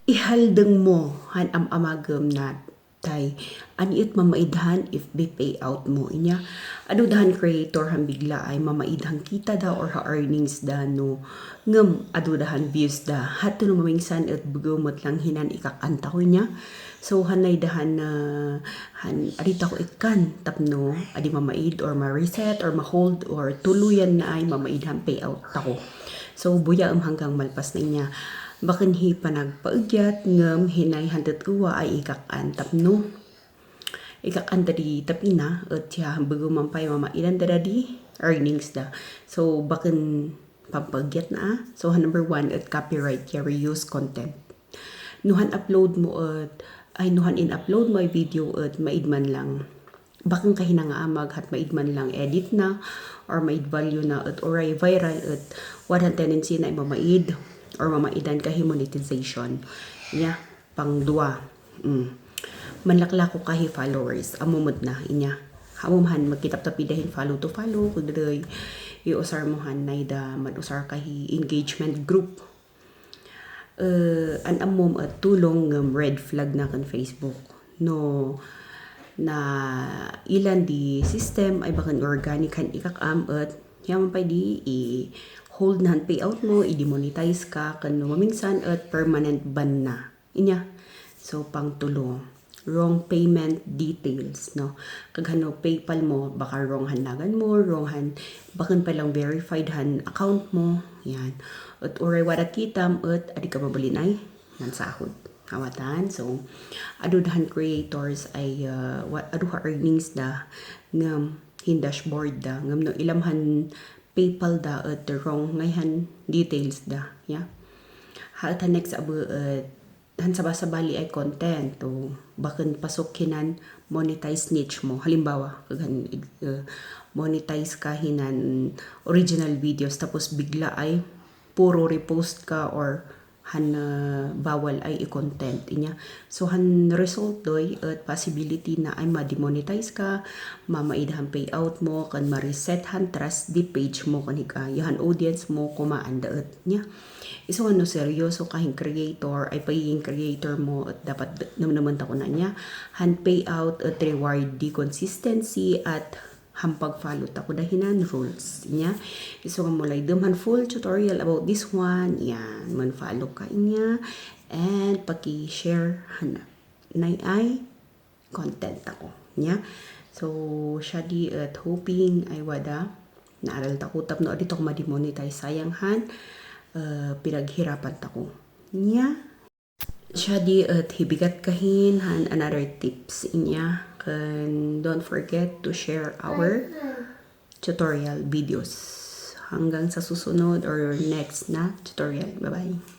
ihaldeng mo han amagam na tay aniit mamaidhan if be payout mo inya adudahan creator han bigla ay mamaidhan kita da or ha earnings da no ngem adudahan views da hato no mamingsan at bugumot lang hinan ikakanta ko niya so hanay dahan na han adita ko ikan tapno adi mamaid or ma-reset or ma-hold or tuluyan na ay mamaidhan payout ako so buya hanggang malpas na inya bakin hi panagpaugyat ngem hinay handet uwa ay ikakantap no ikakanta di tapina at siya bago mampay mamailan da di earnings da so bakin pampagyat na so number 1 at copyright ya reuse content nuhan upload mo at ay nuhan in upload mo ay video at maidman lang bakang kahinangaamag at maidman lang edit na or maid value na at or ay viral at wahan tendency na mamaid or mamaidan kahi monetization niya pang dua manlaklako kahi followers amumod na inya hamumhan magkitap tapidahin follow to follow kuday iusar mohan naida madusar kahi engagement group an amom at tulong red flag na kan Facebook no na ilan di system ay bakan organic han ikakam at yaman pa di hold na payout mo, i-demonetize ka, kano mamingsan at permanent ban na. Inya. So, pang tulo. Wrong payment details, no? Kaghano PayPal mo, baka wrong hanagan mo, wrong han, bakan palang verified han account mo. Yan. At oray wala kitam, at adi ka mabalin ay, nansahod. Hawatan. So, adudahan creators ay, aduha earnings da, ngam, hin dashboard da, ngam no ilamhan PayPal da at the wrong ngayhan details da ya hata next abu han sabasabali ay content to bakan pasok hinan monetize niche mo halimbawa kaghan monetize ka hinan original videos tapos bigla ay puro repost ka or han bawal ay i-content inya so han result doy at possibility na ay ma-demonetize ka mamaidhan payout mo kan ma-reset han trust di page mo kanika yahan audience mo kumaandaet nya iso ano seryoso kahing creator ay pagiging creator mo at dapat naman ta ko na nya han payout at reward di consistency at hampag follow ta ko dahinan rules niya iso ka mulay duman full tutorial about this one yan man follow ka inya and paki-share hana nay ay content ako niya so siya di at hoping ay wada naaral ta ko tapno dito ko ma-demonetize sayang han pinaghirapan ta ko niya siya di at hibigat kahin han another tips inya and don't forget to share our tutorial videos hanggang sa susunod or next na tutorial. Bye bye.